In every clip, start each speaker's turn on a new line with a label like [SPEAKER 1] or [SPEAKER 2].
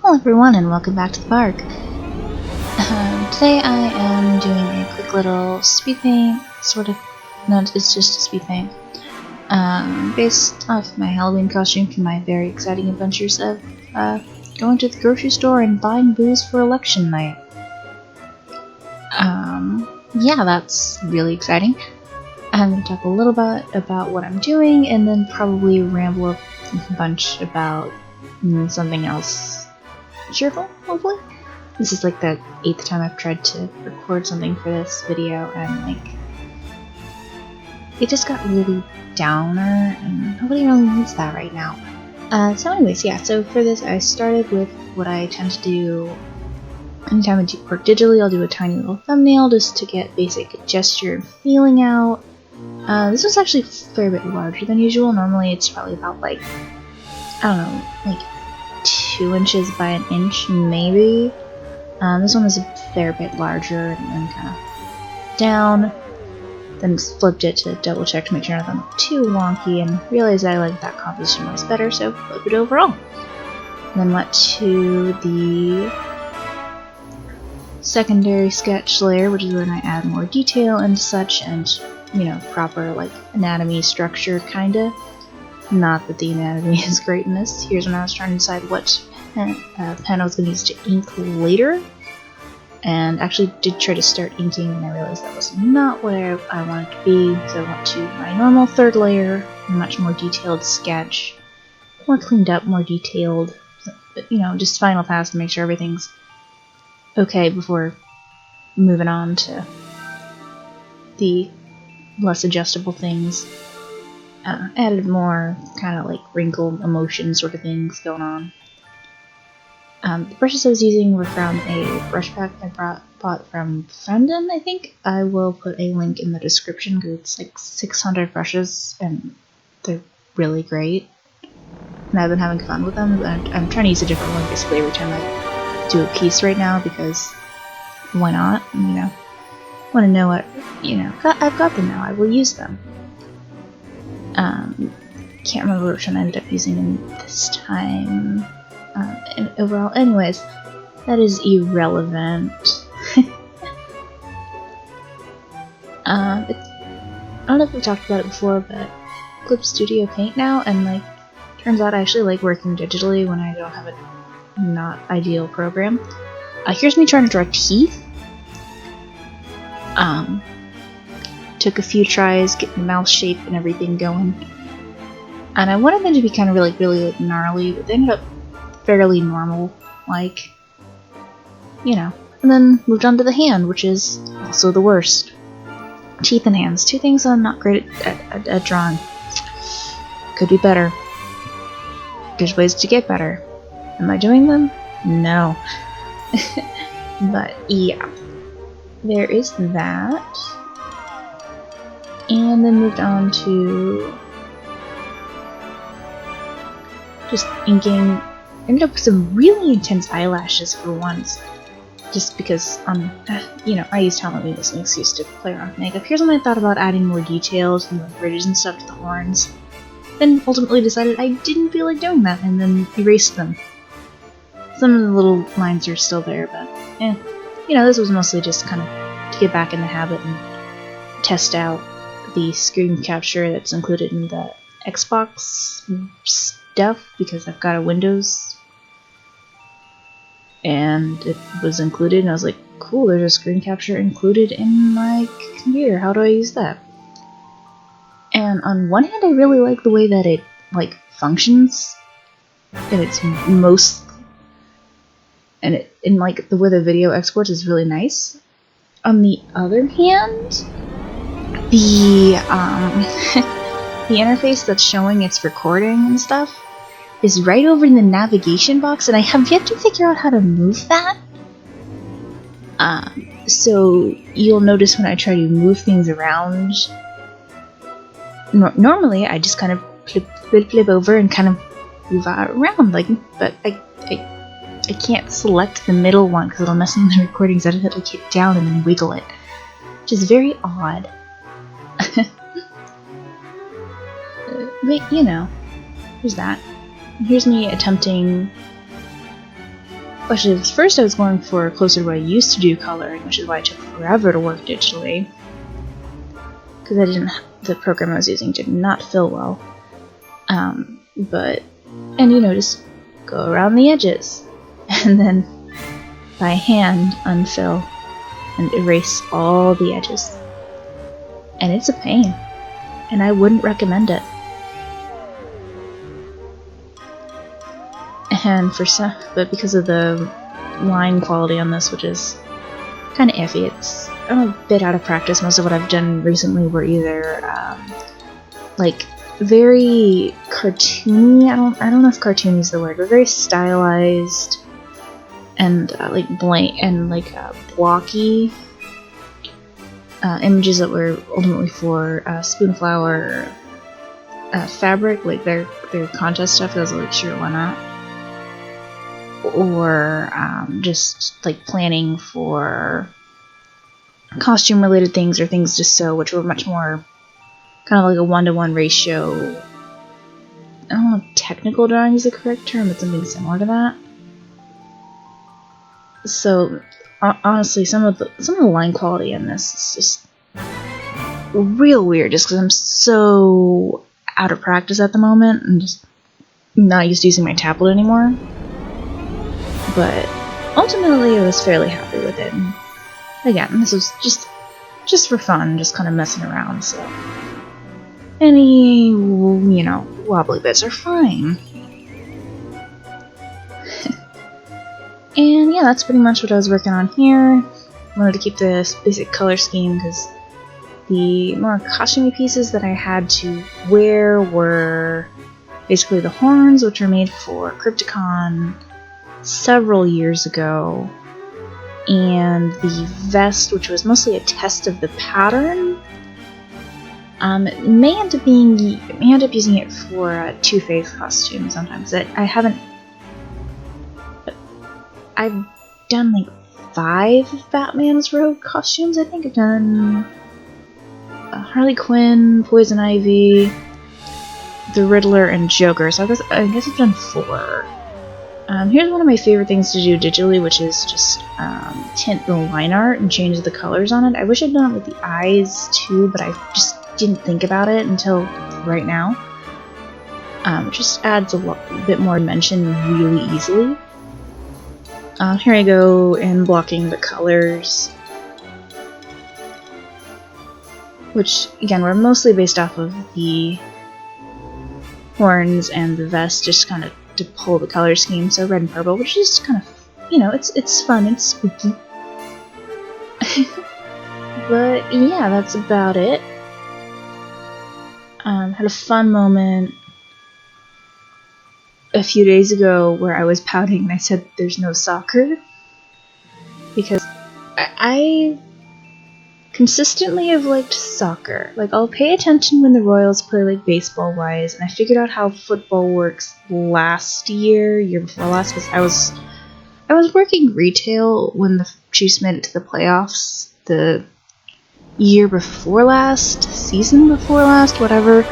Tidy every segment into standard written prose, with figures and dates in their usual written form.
[SPEAKER 1] Hello everyone and welcome back to the park. Today I am doing a quick little speed paint, no, it's just a speed paint, based off my Halloween costume from my very exciting adventures of going to the grocery store and buying booze for election night. Yeah, that's really exciting. I'm going to talk a little bit about what I'm doing and then probably ramble a bunch about something else cheerful, hopefully. This is like the 8th time I've tried to record something for this video, and it just got really downer, and nobody really needs that right now. So anyways, yeah, so for this I started with what I tend to do anytime I work digitally. I'll do a tiny little thumbnail just to get basic gesture and feeling out. This was actually a fair bit larger than usual. Normally it's probably about I don't know, 2 inches by an inch maybe. This one is a fair bit larger and kind of down. Then flipped it to double check to make sure nothing looked too wonky and realized I liked that composition was better, so flipped it overall. And then went to the secondary sketch layer, which is when I add more detail and such, and proper anatomy structure kinda. Not that the anatomy is great in this. Here's when I was trying to decide what pen I was going to use to ink later, and actually did try to start inking, and I realized that was not where I wanted to be, so I went to my normal third layer, a much more detailed sketch, more cleaned up, more detailed, just final pass to make sure everything's okay before moving on to the less adjustable things. Added more kind of wrinkle emotion sort of things going on. The brushes I was using were from a brush pack I bought from Friendin, I think. I will put a link in the description because it's 600 brushes and they're really great. And I've been having fun with them. I'm trying to use a different one basically every time I do a piece right now because why not? Want to know what, I've got them now, I will use them. Can't remember which one I ended up using this time. And overall, anyways, that is irrelevant. I don't know if we talked about it before, but Clip Studio Paint now, and turns out I actually like working digitally when I don't have a not ideal program. Here's me trying to draw teeth. Took a few tries, getting the mouth shape and everything going. And I wanted them to be kind of really gnarly, but they ended up fairly normal, and then moved on to the hand, which is also the worst. Teeth and hands, 2 things I'm not great at drawing. Could be better. There's ways to get better. Am I doing them? No. But yeah, there is that. And then moved on to just inking. Ended up with some really intense eyelashes for once, just because I used Halloween as an excuse to play around with makeup. Here's when I thought about adding more details and the bridges and stuff to the horns, then ultimately decided I didn't feel like doing that, and then erased them. Some of the little lines are still there, but this was mostly just kind of to get back in the habit and test out the screen capture that's included in the Xbox stuff, because I've got a Windows and it was included, and I was like, cool, there's a screen capture included in my computer, how do I use that? And on one hand I really like the way that it functions, and it's most, and the way the video exports is really nice. On the other hand, the the interface that's showing its recording and stuff is right over in the navigation box, and I have yet to figure out how to move that. So you'll notice when I try to move things around, normally I just kind of flip over and kind of move around, but I can't select the middle one because it'll mess with the recording, so I have to hit down and then wiggle it, which is very odd. But there's that. Here's me attempting Actually, at first I was going for closer to what I used to do coloring, which is why it took forever to work digitally. Because the program I was using did not fill well. And you know, just go around the edges. And then by hand unfill and erase all the edges. And it's a pain. And I wouldn't recommend it. And but because of the line quality on this, which is kind of iffy, I'm a bit out of practice. Most of what I've done recently were either like very cartoony. I don't know if cartoony is the word, but very stylized and like blank and like blocky images that were ultimately for Spoonflower fabric, like their contest stuff. I was like, sure, why not? Or just like planning for costume related things or things to sew, which were much more kind of like a 1-to-1 ratio. I don't know if technical drawing is the correct term, but something similar to that. So honestly, some of the line quality in this is just real weird, just because I'm so out of practice at the moment and just not used to using my tablet anymore. But ultimately, I was fairly happy with it. And again, this was just for fun, just kind of messing around. So any, you know, wobbly bits are fine. And yeah, that's pretty much what I was working on here. I wanted to keep this basic color scheme because the more costumey pieces that I had to wear were basically the horns, which were made for Crypticon several years ago, and the vest, which was mostly a test of the pattern. It may end up using it for Two-Face costume sometimes. I've done like 5 of Batman's Rogue costumes. I think I've done Harley Quinn, Poison Ivy, the Riddler, and Joker. So I guess I've done 4. Here's one of my favorite things to do digitally, which is just tint the line art and change the colors on it. I wish I'd done it with the eyes too, but I just didn't think about it until right now. It just adds a bit more dimension really easily. Here I go in blocking the colors, which again were mostly based off of the horns and the vest, just kind of to pull the color scheme. So red and purple, which is kind of, you know, it's fun, it's spooky. But yeah, that's about it. Had a fun moment a few days ago where I was pouting and I said there's no soccer, because I consistently have liked soccer. Like, I'll pay attention when the Royals play, like, baseball-wise, and I figured out how football works year before last, because I was working retail when the Chiefs made it to the playoffs the year before last, season before last, whatever,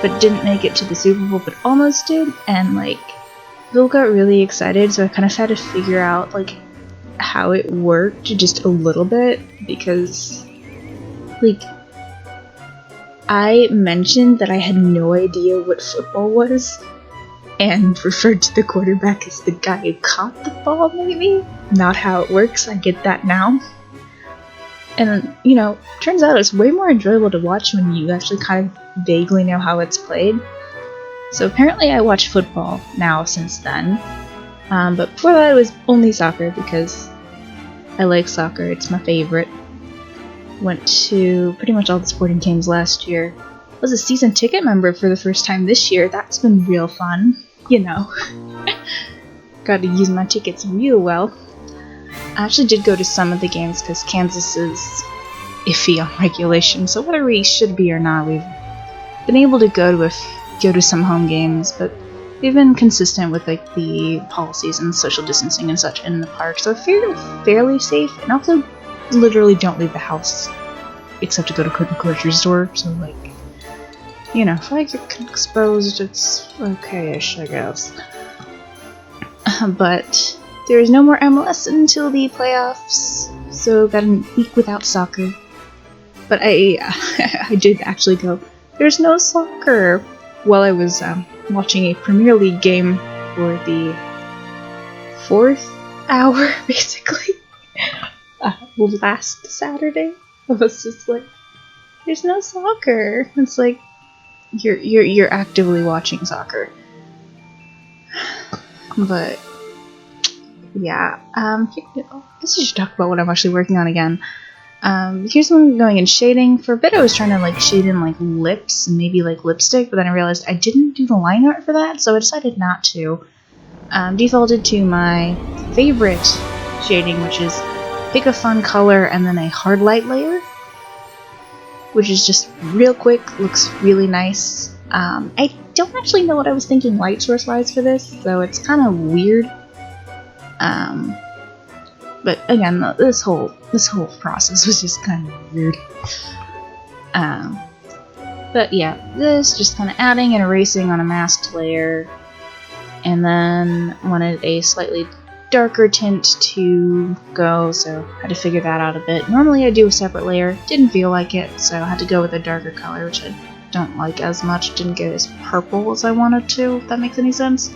[SPEAKER 1] but didn't make it to the Super Bowl, but almost did, and, like, Bill got really excited, so I kind of had to figure out, like, how it worked just a little bit, because, like, I mentioned that I had no idea what football was, and referred to the quarterback as the guy who caught the ball, maybe? Not how it works, I get that now. And, you know, turns out it's way more enjoyable to watch when you actually kind of vaguely know how it's played. So apparently I watch football now since then. But before that it was only soccer, because I like soccer, it's my favorite. Went to pretty much all the sporting games last year. Was a season ticket member for the first time this year. That's been real fun, you know. Got to use my tickets real well. I actually did go to some of the games because Kansas is iffy on regulation, so whether we should be or not, we've been able to go to some home games, but they've been consistent with, like, the policies and social distancing and such in the park, so I feel fairly safe, and also literally don't leave the house except to go to the grocery store, so, like, you know, if I get exposed, it's okay-ish, I guess. But there is no more MLS until the playoffs, so got a week without soccer. But I did actually go, there's no soccer, while I was watching a Premier League game for the 4th hour, basically. Last Saturday, I was just like, there's no soccer. It's like, you're actively watching soccer. But yeah, I guess I should talk about what I'm actually working on again. Here's one going in shading. For a bit I was trying to like shade in like lips and maybe like lipstick, but then I realized I didn't do the line art for that, so I decided not to. Defaulted to my favorite shading, which is pick a fun color and then a hard light layer, which is just real quick, looks really nice. I don't actually know what I was thinking light source wise for this, so it's kind of weird. But again, this whole process was just kind of weird. But yeah, this just kind of adding and erasing on a masked layer, and then wanted a slightly darker tint to go, so I had to figure that out a bit. Normally I do a separate layer, didn't feel like it, so I had to go with a darker color, which I don't like as much. Didn't get as purple as I wanted to, if that makes any sense.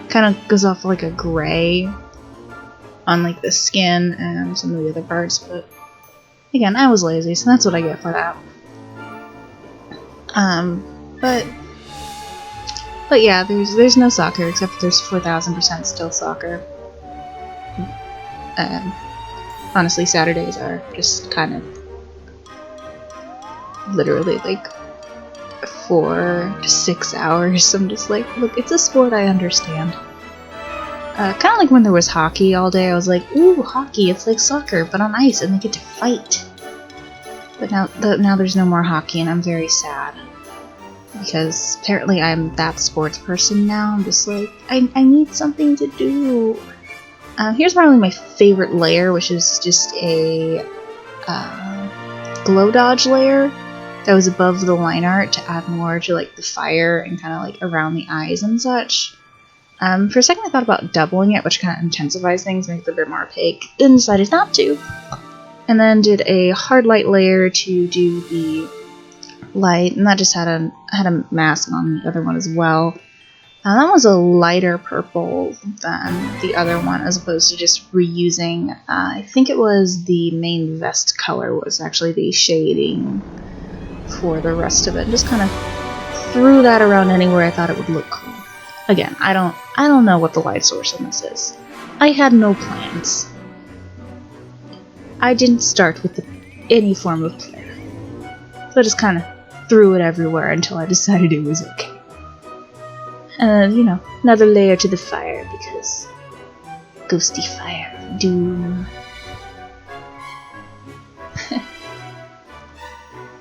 [SPEAKER 1] Kind of goes off like a gray on like the skin and some of the other parts, but again, I was lazy, so that's what I get for that. But yeah, there's no soccer, except there's 4,000% still soccer. Honestly, Saturdays are just kind of literally like 4 to 6 hours. I'm just like, look, it's a sport I understand. Kind of like when there was hockey all day, I was like, ooh, hockey, it's like soccer, but on ice, and they get to fight. But now there's no more hockey, and I'm very sad. Because apparently I'm that sports person now. I'm just like, I need something to do. Here's probably my favorite layer, which is just a glow dodge layer that was above the line art to add more to like the fire and kind of like around the eyes and such. For a second I thought about doubling it, which kind of intensifies things, makes it a bit more opaque, then decided not to. And then did a hard light layer to do the light, and that just had a mask on the other one as well. That was a lighter purple than the other one, as opposed to just reusing, I think it was the main vest color was actually the shading for the rest of it. Just kind of threw that around anywhere I thought it would look cool. Again, I don't know what the light source on this is. I had no plans. I didn't start with any form of plan. So I just kind of threw it everywhere until I decided it was okay. And you know, another layer to the fire, because ghosty fire, doom.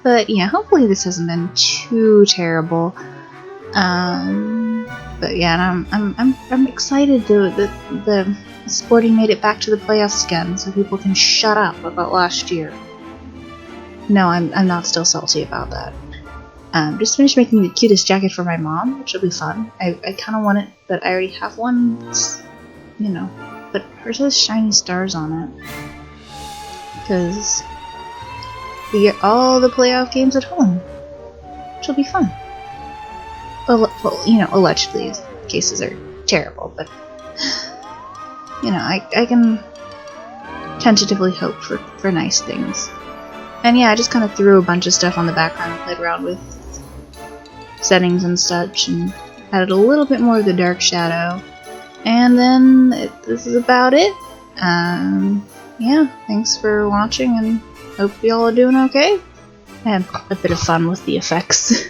[SPEAKER 1] But yeah, hopefully this hasn't been too terrible. But yeah, I'm excited the Sporting made it back to the playoffs again, so people can shut up about last year. No, I'm not still salty about that. Just finished making the cutest jacket for my mom, which will be fun. I kind of want it, but I already have one. It's, you know, but hers has shiny stars on it. Because we get all the playoff games at home, which will be fun. Well, you know, allegedly, cases are terrible, but you know, I can tentatively hope for nice things. And yeah, I just kind of threw a bunch of stuff on the background and played around with settings and such, and added a little bit more of the dark shadow. And then this is about it. Yeah, thanks for watching, and hope y'all are doing okay. I had a bit of fun with the effects.